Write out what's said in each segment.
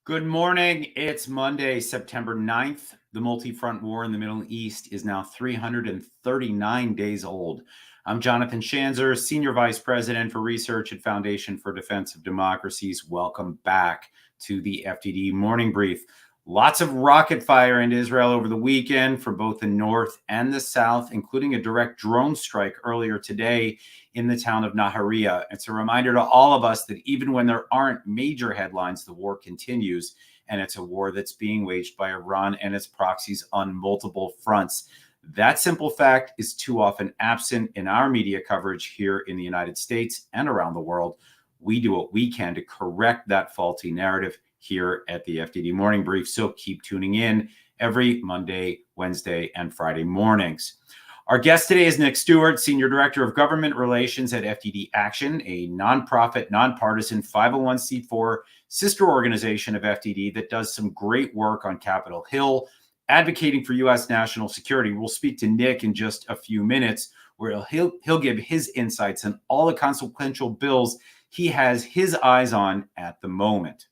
Good morning. It's Monday, September 9th. The multi-front war in the Middle East is now 339 days old. I'm Jonathan Schanzer, Senior Vice President for Research at Foundation for Defense of Democracies. Welcome back to the FDD Morning Brief. Lots of rocket fire into Israel over the weekend from both the north and the south, including a direct drone strike earlier today in the town of Nahariya. It's a reminder to all of us that even when there aren't major headlines, the war continues, and it's a war that's being waged by Iran and its proxies on multiple fronts. That simple fact is too often absent in our media coverage here in the United States and around the world. We do what we can to correct that faulty narrative here at the FDD Morning Brief. So keep tuning in every Monday, Wednesday, and Friday mornings. Our guest today is Nick Stewart, Senior Director of Government Relations at FDD Action, a nonprofit, nonpartisan 501c4 sister organization of FDD that does some great work on Capitol Hill, advocating for U.S. national security. We'll speak to Nick in just a few minutes, where he'll give his insights on all the consequential bills he has his eyes on at the moment.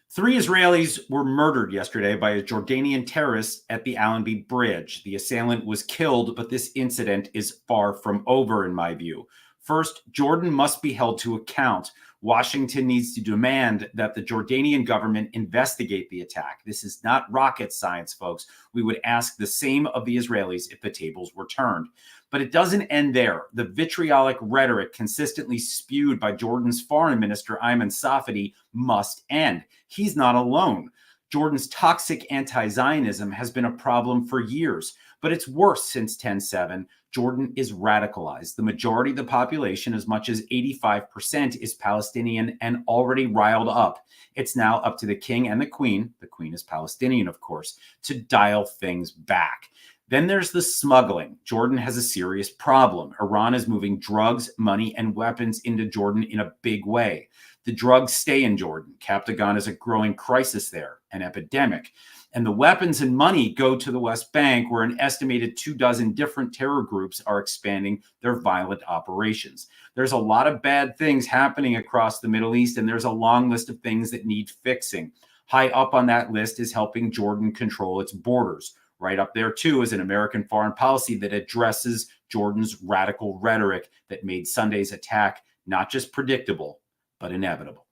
3 Israelis were murdered yesterday by a Jordanian terrorist at the Allenby Bridge. The assailant was killed, but this incident is far from over, in my view. First, Jordan must be held to account. Washington needs to demand that the Jordanian government investigate the attack. This is not rocket science, folks. We would ask the same of the Israelis if the tables were turned. But it doesn't end there. The vitriolic rhetoric consistently spewed by Jordan's foreign minister, Ayman Safadi, must end. He's not alone. Jordan's toxic anti-Zionism has been a problem for years, but it's worse since 10/7. Jordan is radicalized. The majority of the population, as much as 85%, is Palestinian and already riled up. It's now up to the king and the queen is Palestinian, of course, to dial things back. Then there's the smuggling. Jordan has a serious problem. Iran is moving drugs, money, and weapons into Jordan in a big way. The drugs stay in Jordan. Captagon is a growing crisis there, an epidemic. And the weapons and money go to the West Bank, where an estimated 24 different terror groups are expanding their violent operations. There's a lot of bad things happening across the Middle East, and there's a long list of things that need fixing. High up on that list is helping Jordan control its borders. Right up there, too, is an American foreign policy that addresses Jordan's radical rhetoric that made Sunday's attack not just predictable, but inevitable.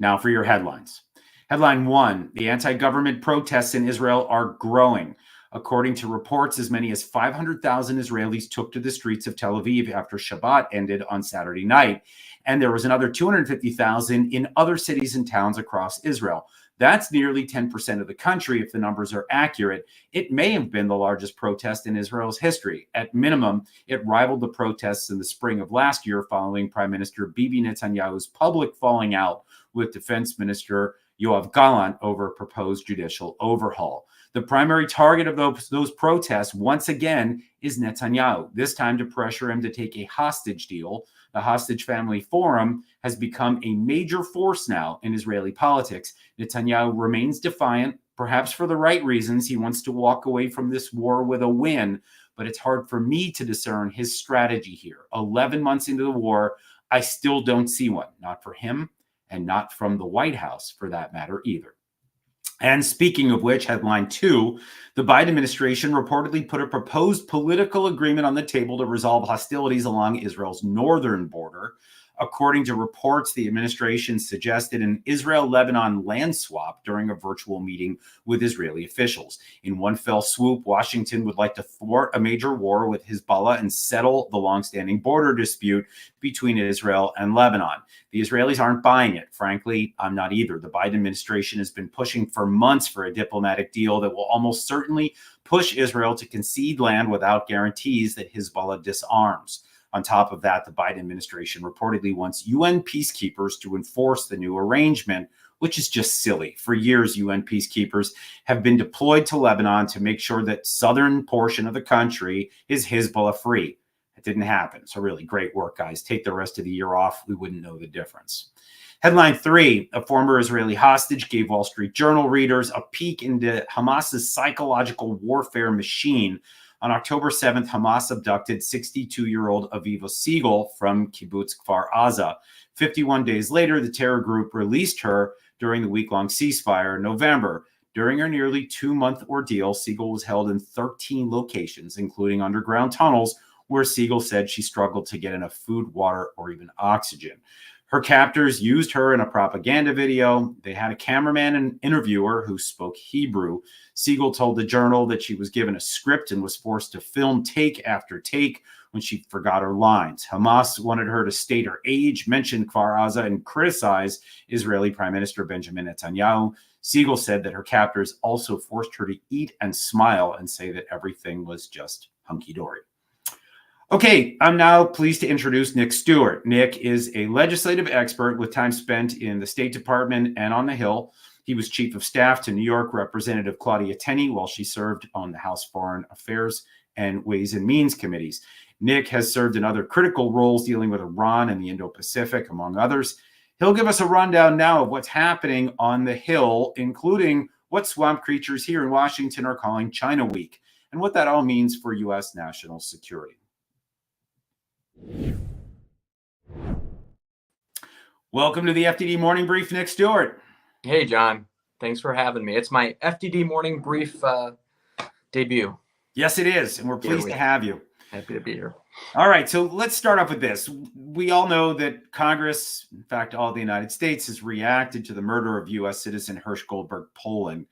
Now for your headlines. Headline 1, the anti-government protests in Israel are growing. According to reports, as many as 500,000 Israelis took to the streets of Tel Aviv after Shabbat ended on Saturday night. And there was another 250,000 in other cities and towns across Israel. That's nearly 10% of the country, if the numbers are accurate. It may have been the largest protest in Israel's history. At minimum, it rivaled the protests in the spring of last year following Prime Minister Bibi Netanyahu's public falling out with Defense Minister Yoav Gallant over a proposed judicial overhaul. The primary target of those protests, once again, is Netanyahu, this time to pressure him to take a hostage deal. The Hostage Family Forum has become a major force now in Israeli politics. Netanyahu remains defiant, perhaps for the right reasons. He wants to walk away from this war with a win, but it's hard for me to discern his strategy here. 11 months into the war, I still don't see one, not for him and not from the White House for that matter either. And speaking of which, headline 2, the Biden administration reportedly put a proposed political agreement on the table to resolve hostilities along Israel's northern border. According to reports, the administration suggested an Israel-Lebanon land swap during a virtual meeting with Israeli officials. In one fell swoop, Washington would like to thwart a major war with Hezbollah and settle the longstanding border dispute between Israel and Lebanon. The Israelis aren't buying it. Frankly, I'm not either. The Biden administration has been pushing for months for a diplomatic deal that will almost certainly push Israel to concede land without guarantees that Hezbollah disarms. On top of that, the Biden administration reportedly wants UN peacekeepers to enforce the new arrangement, which is just silly. For years, UN peacekeepers have been deployed to Lebanon to make sure that southern portion of the country is Hezbollah free. It didn't happen. So really great work, guys. Take the rest of the year off. We wouldn't know the difference. Headline 3, a former Israeli hostage gave Wall Street Journal readers a peek into Hamas's psychological warfare machine. On October 7th, Hamas abducted 62-year-old Aviva Siegel from Kibbutz Kfar Aza. 51 days later, the terror group released her during the week-long ceasefire in November. During her nearly 2-month ordeal, Siegel was held in 13 locations, including underground tunnels, where Siegel said she struggled to get enough food, water, or even oxygen. Her captors used her in a propaganda video. They had a cameraman and interviewer who spoke Hebrew. Siegel told the Journal that she was given a script and was forced to film take after take when she forgot her lines. Hamas wanted her to state her age, mention Kfar Aza, and criticize Israeli Prime Minister Benjamin Netanyahu. Siegel said that her captors also forced her to eat and smile and say that everything was just hunky-dory. Okay, I'm now pleased to introduce Nick Stewart. Nick is a legislative expert with time spent in the State Department and on the Hill. He was chief of staff to New York Representative Claudia Tenney while she served on the House Foreign Affairs and Ways and Means committees. Nick has served in other critical roles dealing with Iran and the Indo-Pacific, among others. He'll give us a rundown now of what's happening on the Hill, including what swamp creatures here in Washington are calling China Week and what that all means for U.S. national security. Welcome to the FDD Morning Brief, Nick Stewart. Hey, John. Thanks for having me. It's my FDD Morning Brief debut. Yes, it is, and we're pleased to have you. Happy to be here. All right, so let's start off with this. We all know that Congress, in fact, all the United States, has reacted to the murder of U.S. citizen Hersh Goldberg Poland.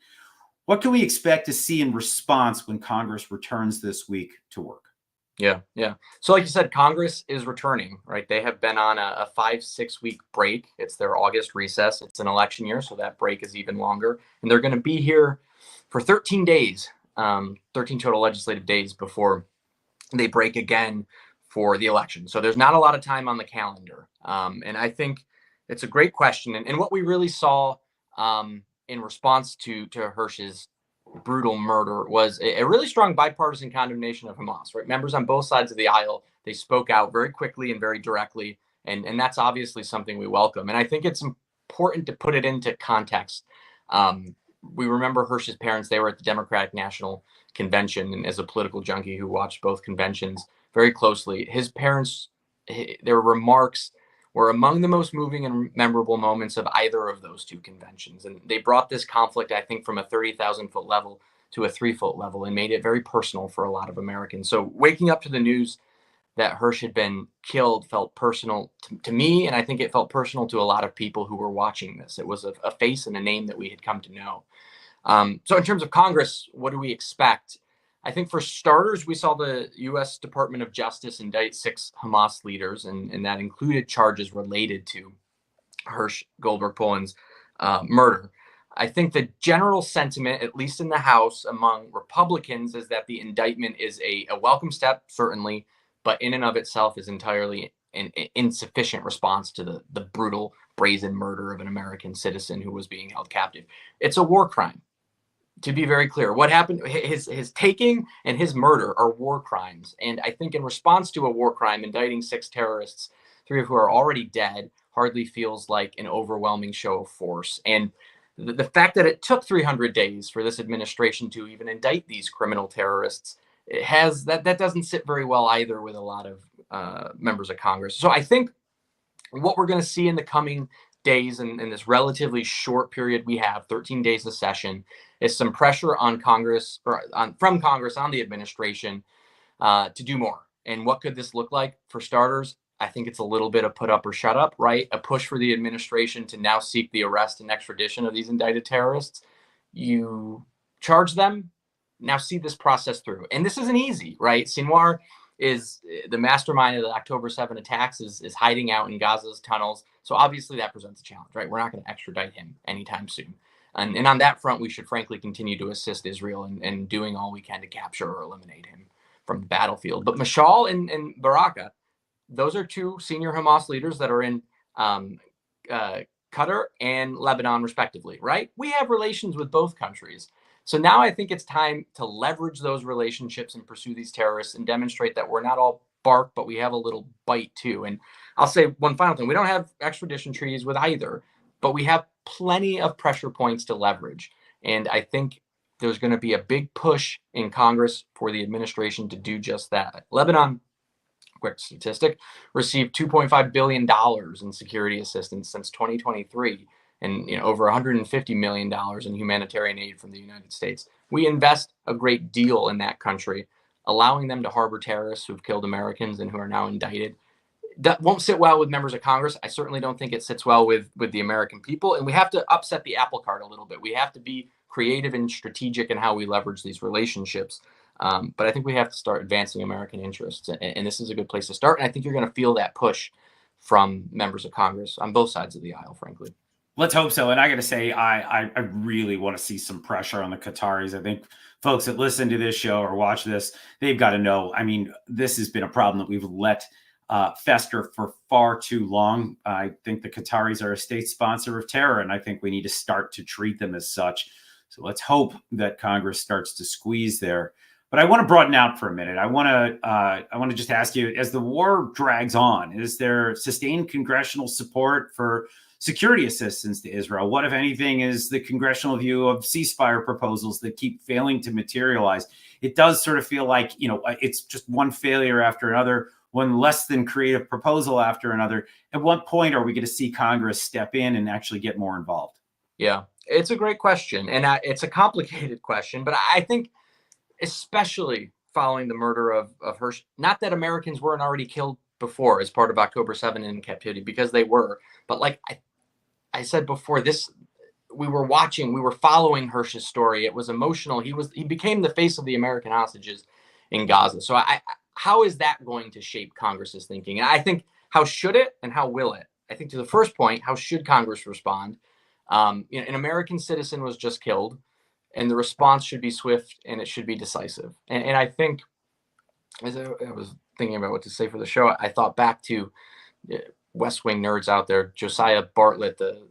What can we expect to see in response when Congress returns this week to work? Yeah. So like you said, Congress is returning, right? They have been on a 5-6 week break. It's their August recess. It's an election year, so that break is even longer. And they're going to be here for 13 days, 13 total legislative days before they break again for the election. So there's not a lot of time on the calendar. And I think it's a great question. And what we really saw in response to Hersh's brutal murder was a really strong bipartisan condemnation of Hamas, right? Members on both sides of the aisle, they spoke out very quickly and very directly. And that's obviously something we welcome. And I think it's important to put it into context. We remember Hersh's parents, they were at the Democratic National Convention, and as a political junkie who watched both conventions very closely, his parents, their remarks were among the most moving and memorable moments of either of those two conventions. And they brought this conflict, I think, from a 30,000 foot level to a 3-foot level and made it very personal for a lot of Americans. So waking up to the news that Hersh had been killed felt personal to me, and I think it felt personal to a lot of people who were watching this. It was a face and a name that we had come to know. So in terms of Congress, what do we expect? I think for starters, we saw the U.S. Department of Justice indict 6 Hamas leaders, and that included charges related to Hersh Goldberg Poland's murder. I think the general sentiment, at least in the House among Republicans, is that the indictment is a welcome step, certainly, but in and of itself is entirely an insufficient response to the brutal, brazen murder of an American citizen who was being held captive. It's a war crime. To be very clear, what happened, his taking and his murder are war crimes. And I think in response to a war crime, indicting 6 terrorists, 3 of who are already dead, hardly feels like an overwhelming show of force. And the fact that it took 300 days for this administration to even indict these criminal terrorists, it has that doesn't sit very well either with a lot of members of Congress. So I think what we're going to see in the coming days and in this relatively short period we have, 13 days of session, is some pressure on Congress from Congress on the administration to do more. And what could this look like? For starters, I think it's a little bit of put up or shut up, right? A push for the administration to now seek the arrest and extradition of these indicted terrorists. You charge them, now see this process through. And this isn't easy, right? Sinwar is the mastermind of the October 7 attacks, is hiding out in Gaza's tunnels. So obviously that presents a challenge, right? We're not going to extradite him anytime soon. And on that front, we should frankly continue to assist Israel in doing all we can to capture or eliminate him from the battlefield. But Mashal and Baraka, those are 2 senior Hamas leaders that are in Qatar and Lebanon, respectively, right? We have relations with both countries. So now I think it's time to leverage those relationships and pursue these terrorists and demonstrate that we're not all bark, but we have a little bite too. And I'll say one final thing. We don't have extradition treaties with either, but we have plenty of pressure points to leverage. And I think there's going to be a big push in Congress for the administration to do just that. Lebanon, quick statistic, received $2.5 billion in security assistance since 2023. and over $150 million in humanitarian aid from the United States. We invest a great deal in that country, allowing them to harbor terrorists who've killed Americans and who are now indicted. That won't sit well with members of Congress. I certainly don't think it sits well with the American people. And we have to upset the apple cart a little bit. We have to be creative and strategic in how we leverage these relationships. But I think we have to start advancing American interests. And this is a good place to start. And I think you're going to feel that push from members of Congress on both sides of the aisle, frankly. Let's hope so. And I got to say, I really want to see some pressure on the Qataris. I think folks that listen to this show or watch this, they've got to know. I mean, this has been a problem that we've let fester for far too long. I think the Qataris are a state sponsor of terror, and I think we need to start to treat them as such. So let's hope that Congress starts to squeeze there. But I want to broaden out for a minute. I want to just ask you, as the war drags on, is there sustained congressional support for security assistance to Israel? What, if anything, is the congressional view of ceasefire proposals that keep failing to materialize? It does sort of feel like, it's just one failure after another, one less than creative proposal after another. At what point are we going to see Congress step in and actually get more involved? Yeah, it's a great question. And it's a complicated question. But I think, especially following the murder of Hersh, not that Americans weren't already killed before as part of October 7 in captivity, because they were. But like I said before, we were following Hersh's story. It was emotional. He became the face of the American hostages in Gaza. So how is that going to shape Congress's thinking? And I think, how should it and how will it? I think, to the first point, how should Congress respond? An American citizen was just killed, and the response should be swift and it should be decisive. And I think, as I was thinking about what to say for the show, I thought back to West Wing nerds out there, Josiah Bartlett, the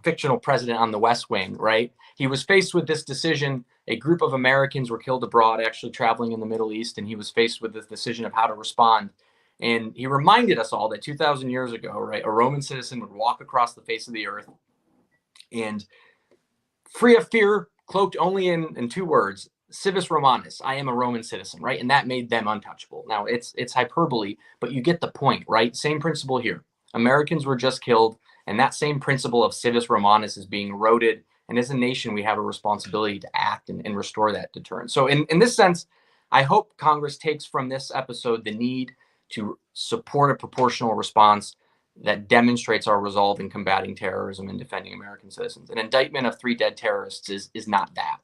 fictional president on the West Wing, right? He was faced with this decision. A group of Americans were killed abroad, actually traveling in the Middle East, and he was faced with this decision of how to respond. And he reminded us all that 2,000 years ago, right, a Roman citizen would walk across the face of the earth and, free of fear, cloaked only in two words, civis Romanus, I am a Roman citizen, right? And that made them untouchable. Now, it's hyperbole, but you get the point, right? Same principle here. Americans were just killed, and that same principle of civis Romanus is being eroded. And as a nation, we have a responsibility to act and restore that deterrence. So in this sense, I hope Congress takes from this episode the need to support a proportional response that demonstrates our resolve in combating terrorism and defending American citizens. An indictment of 3 dead terrorists is not that.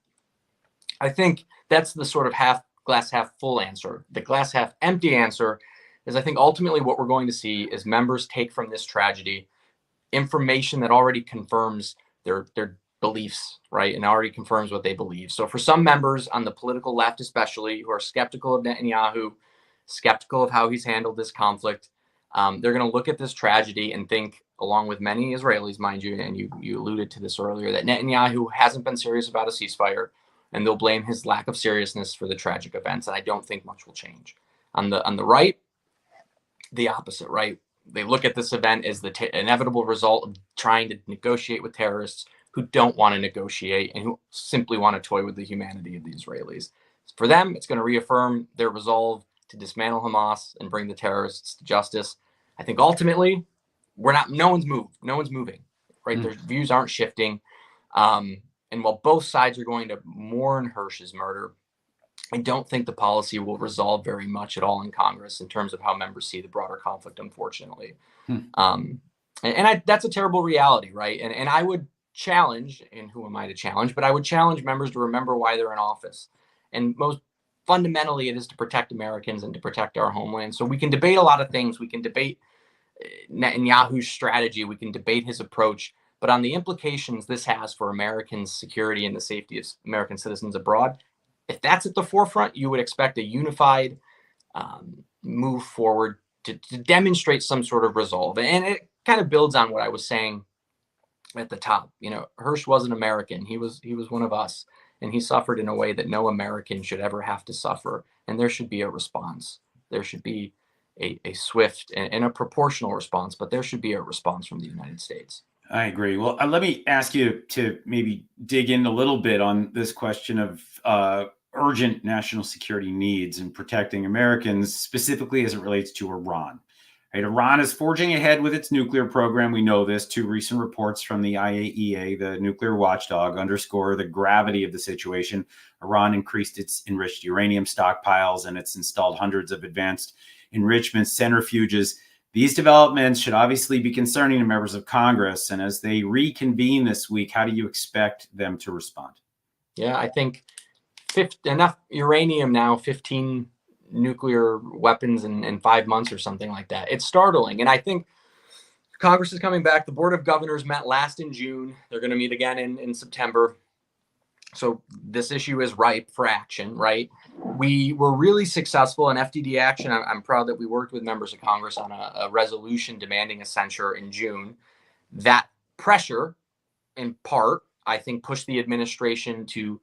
I think that's the sort of glass half full answer. The glass half empty answer is, I think, ultimately what we're going to see is members take from this tragedy information that already confirms their beliefs, right? And already confirms what they believe. So for some members on the political left, especially, who are skeptical of Netanyahu, skeptical of how he's handled this conflict, they're going to look at this tragedy and think, along with many Israelis, mind you, and you alluded to this earlier, that Netanyahu hasn't been serious about a ceasefire, and they'll blame his lack of seriousness for the tragic events. And I don't think much will change. On the right, the opposite, right? They look at this event as the inevitable result of trying to negotiate with terrorists who don't want to negotiate and who simply want to toy with the humanity of the Israelis. For them, it's going to reaffirm their resolve to dismantle Hamas and bring the terrorists to justice. I think ultimately, no one's moving, right? Their views aren't shifting. And while both sides are going to mourn Hersh's murder, I don't think the policy will resolve very much at all in Congress in terms of how members see the broader conflict, unfortunately. That's a terrible reality, right? And I would challenge, and who am I to challenge, but I would challenge members to remember why they're in office. And most fundamentally, it is to protect Americans and to protect our homeland. So we can debate a lot of things. We can debate Netanyahu's strategy. We can debate his approach. But on the implications this has for Americans' security and the safety of American citizens abroad, if that's at the forefront, you would expect a unified move forward to demonstrate some sort of resolve. And it kind of builds on what I was saying at the top. Hersh wasn't American. He was one of us, and he suffered in a way that no American should ever have to suffer. And there should be a response. There should be a swift and a proportional response, but there should be a response from the United States. I agree. Well, let me ask you to maybe dig in a little bit on this question of urgent national security needs and protecting Americans, specifically as it relates to Iran. Right, Iran is forging ahead with its nuclear program. We know this. Two recent reports from the IAEA, the nuclear watchdog, underscore the gravity of the situation. Iran increased its enriched uranium stockpiles, and it's installed hundreds of advanced enrichment centrifuges. These developments should obviously be concerning to members of Congress. And as they reconvene this week, how do you expect them to respond? Yeah, I think enough uranium now, 15 nuclear weapons in 5 months or something like that. It's startling. And I think Congress is coming back. The Board of Governors met last in June. They're going to meet again in September. So this issue is ripe for action, right? We were really successful in FDD Action. I'm proud that we worked with members of Congress on a resolution demanding a censure in June. That pressure, in part, I think, pushed the administration to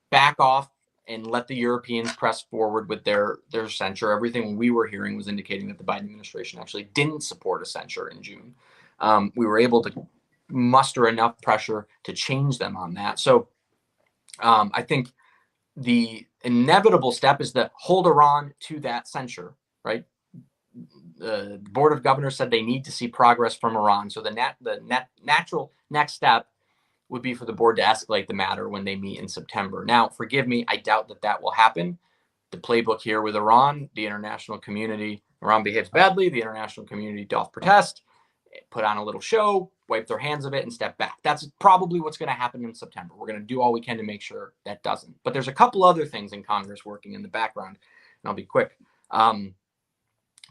back off and let the Europeans press forward with their censure. Everything we were hearing was indicating that the Biden administration actually didn't support a censure in June. We were able to muster enough pressure to change them on that. So I think the inevitable step is to hold Iran to that censure, right? The Board of Governors said they need to see progress from Iran. So the natural next step would be for the board to escalate the matter when they meet in September. Now, forgive me, I doubt that will happen. The playbook here with Iran, the international community, Iran behaves badly, the international community doth protest, put on a little show, wipe their hands of it, and step back. That's probably what's going to happen in September. We're going to do all we can to make sure that doesn't. But there's a couple other things in Congress working in the background, and I'll be quick.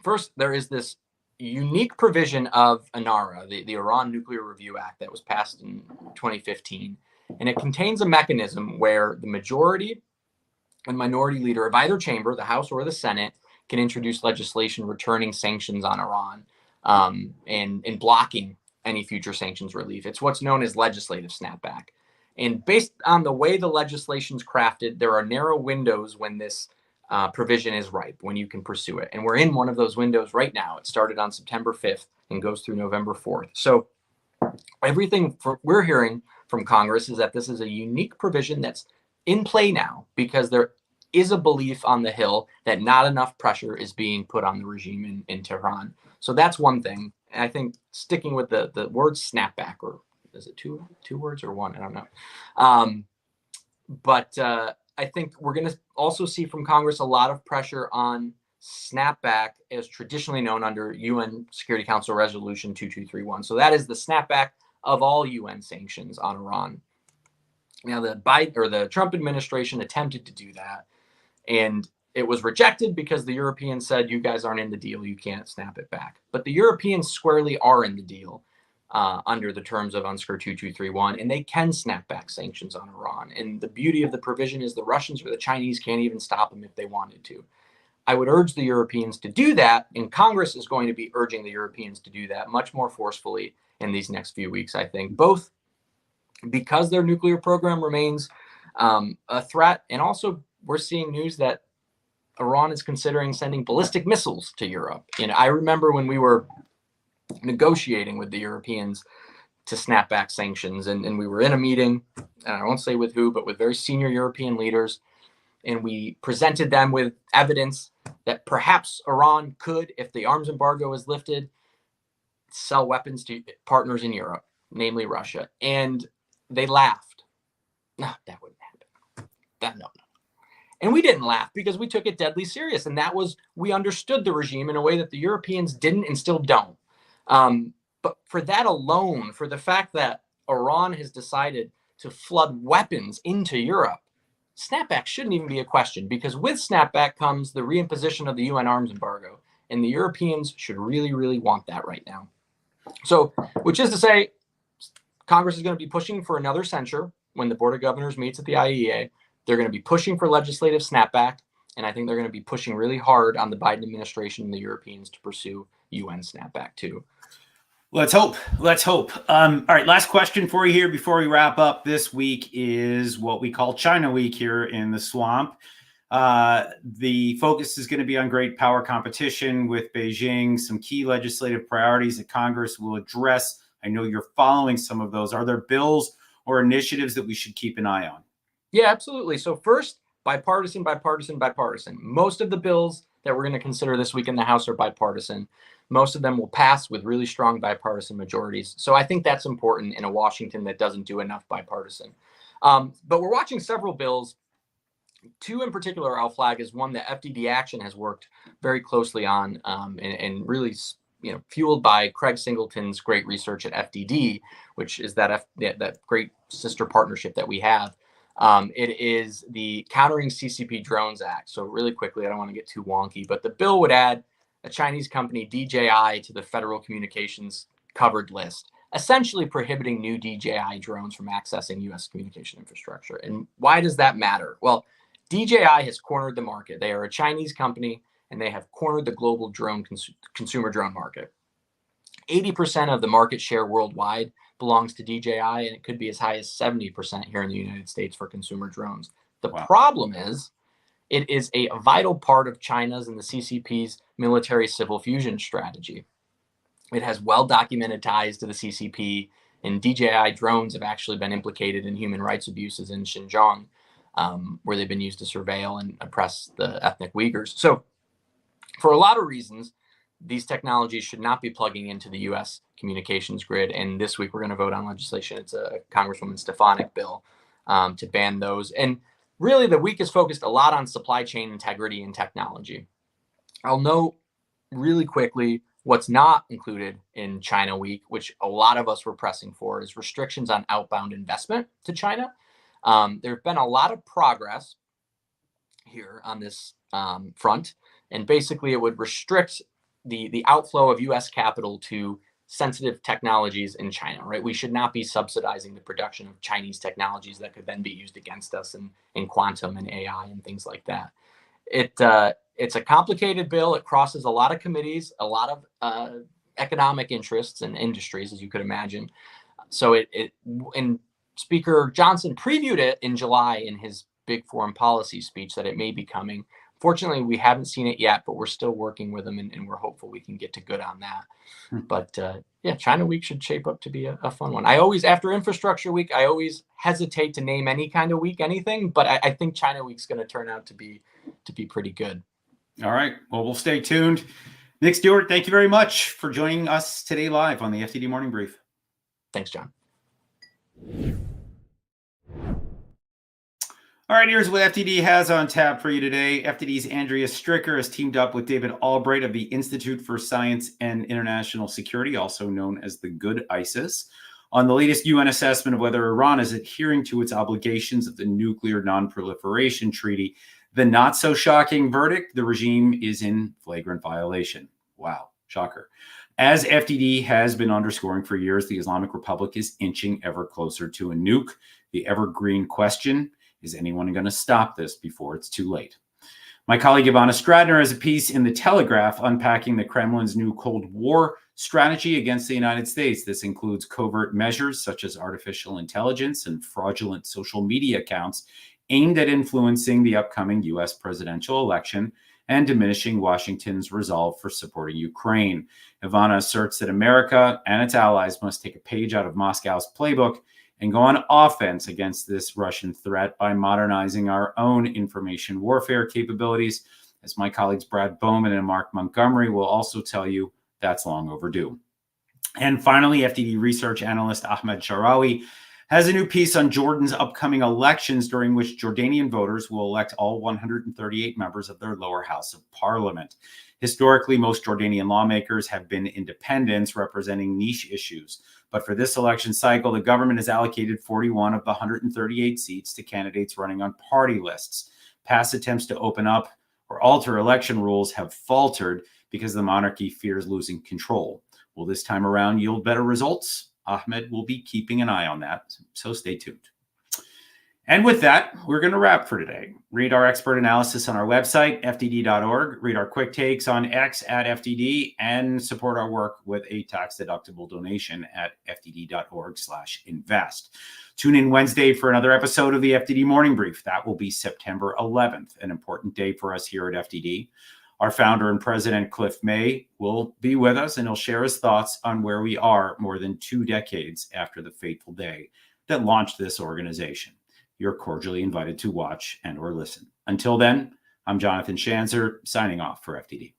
First, there is this unique provision of INARA, the Iran Nuclear Review Act that was passed in 2015. And it contains a mechanism where the majority and minority leader of either chamber, the House or the Senate, can introduce legislation returning sanctions on Iran and blocking any future sanctions relief. It's what's known as legislative snapback. And based on the way the legislation is crafted, there are narrow windows when this provision is ripe, when you can pursue it. And we're in one of those windows right now. It started on September 5th and goes through November 4th. So everything we're hearing from Congress is that this is a unique provision that's in play now because there is a belief on the Hill that not enough pressure is being put on the regime in Tehran. So that's one thing. And I think sticking with the word snapback, or is it two words or one? I don't know. But I think we're going to also see from Congress a lot of pressure on snapback as traditionally known under UN Security Council Resolution 2231. So that is the snapback of all UN sanctions on Iran. Now, the Trump administration attempted to do that, and it was rejected because the Europeans said, you guys aren't in the deal, you can't snap it back. But the Europeans squarely are in the deal under the terms of UNSCR 2231, and they can snap back sanctions on Iran. And the beauty of the provision is the Russians or the Chinese can't even stop them if they wanted to. I would urge the Europeans to do that, and Congress is going to be urging the Europeans to do that much more forcefully in these next few weeks, I think, both because their nuclear program remains a threat, and also we're seeing news that Iran is considering sending ballistic missiles to Europe. And I remember when we were negotiating with the Europeans to snap back sanctions, and we were in a meeting, and I won't say with who, but with very senior European leaders, and we presented them with evidence that perhaps Iran could, if the arms embargo is lifted, sell weapons to partners in Europe, namely Russia. And they laughed. No, that wouldn't happen. No. And we didn't laugh because we took it deadly serious. And that was, we understood the regime in a way that the Europeans didn't and still don't. But for that alone, for the fact that Iran has decided to flood weapons into Europe, snapback shouldn't even be a question, because with snapback comes the reimposition of the UN arms embargo. And the Europeans should really, really want that right now. So, which is to say, Congress is going to be pushing for another censure when the Board of Governors meets at the IAEA. They're going to be pushing for legislative snapback. And I think they're going to be pushing really hard on the Biden administration and the Europeans to pursue UN snapback too. Let's hope. All right, last question for you here before we wrap up. This week is what we call China Week here in the swamp. The focus is going to be on great power competition with Beijing, some key legislative priorities that Congress will address. I know you're following some of those. Are there bills or initiatives that we should keep an eye on? Yeah, absolutely. So first, bipartisan. Most of the bills that we're going to consider this week in the House are bipartisan. Most of them will pass with really strong bipartisan majorities. So I think that's important in a Washington that doesn't do enough bipartisan. But we're watching several bills. Two in particular I'll flag is one that FDD Action has worked very closely on and really fueled by Craig Singleton's great research at FDD, which is that great sister partnership that we have. It is the Countering CCP Drones Act. So really quickly, I don't want to get too wonky, but the bill would add a Chinese company, DJI, to the Federal Communications Covered List, essentially prohibiting new DJI drones from accessing U.S. communication infrastructure. And why does that matter? Well, DJI has cornered the market. They are a Chinese company, and they have cornered the global drone consumer drone market. 80% of the market share worldwide belongs to DJI, and it could be as high as 70% here in the United States for consumer drones. The problem is it is a vital part of China's and the CCP's military civil fusion strategy. It has well-documented ties to the CCP, and DJI drones have actually been implicated in human rights abuses in Xinjiang, where they've been used to surveil and oppress the ethnic Uyghurs. So for a lot of reasons, these technologies should not be plugging into the U.S. communications grid. And this week, we're going to vote on legislation. It's a Congresswoman Stefanik bill to ban those. And really, the week is focused a lot on supply chain integrity and technology. I'll note really quickly what's not included in China Week, which a lot of us were pressing for, is restrictions on outbound investment to China. There have been a lot of progress here on this front. And basically, it would restrict the outflow of U.S. capital to sensitive technologies in China, right? We should not be subsidizing the production of Chinese technologies that could then be used against us in quantum and AI and things like that. It's a complicated bill. It crosses a lot of committees, a lot of economic interests and industries, as you could imagine. So and Speaker Johnson previewed it in July in his big foreign policy speech that it may be coming. Fortunately, we haven't seen it yet, but we're still working with them, and we're hopeful we can get to good on that. But China Week should shape up to be a fun one. After Infrastructure Week, I always hesitate to name any kind of week anything, but I think China Week's going to turn out to be pretty good. All right. Well, we'll stay tuned. Nick Stewart, thank you very much for joining us today live on the FDD Morning Brief. Thanks, John. All right, here's what FDD has on tap for you today. FDD's Andrea Stricker has teamed up with David Albright of the Institute for Science and International Security, also known as the Good ISIS, on the latest UN assessment of whether Iran is adhering to its obligations of the Nuclear Non-Proliferation Treaty. The not-so-shocking verdict, the regime is in flagrant violation. Wow, shocker. As FDD has been underscoring for years, the Islamic Republic is inching ever closer to a nuke. The evergreen question: is anyone going to stop this before it's too late? My colleague Ivana Stradner has a piece in The Telegraph unpacking the Kremlin's new Cold War strategy against the United States. This includes covert measures such as artificial intelligence and fraudulent social media accounts aimed at influencing the upcoming U.S. presidential election and diminishing Washington's resolve for supporting Ukraine. Ivana asserts that America and its allies must take a page out of Moscow's playbook and go on offense against this Russian threat by modernizing our own information warfare capabilities. As my colleagues Brad Bowman and Mark Montgomery will also tell you, that's long overdue. And finally, FDD research analyst Ahmed Sharawi has a new piece on Jordan's upcoming elections, during which Jordanian voters will elect all 138 members of their lower house of parliament. Historically, most Jordanian lawmakers have been independents representing niche issues. But for this election cycle, the government has allocated 41 of the 138 seats to candidates running on party lists. Past attempts to open up or alter election rules have faltered because the monarchy fears losing control. Will this time around yield better results? Ahmed will be keeping an eye on that, so stay tuned. And with that, we're going to wrap for today. Read our expert analysis on our website, fdd.org. Read our quick takes on X at FDD, and support our work with a tax-deductible donation at fdd.org/invest. Tune in Wednesday for another episode of the FDD Morning Brief. That will be September 11th, an important day for us here at FDD. Our founder and president, Cliff May, will be with us, and he'll share his thoughts on where we are more than 2 decades after the fateful day that launched this organization. You're cordially invited to watch and or listen. Until then, I'm Jonathan Schanzer, signing off for FDD.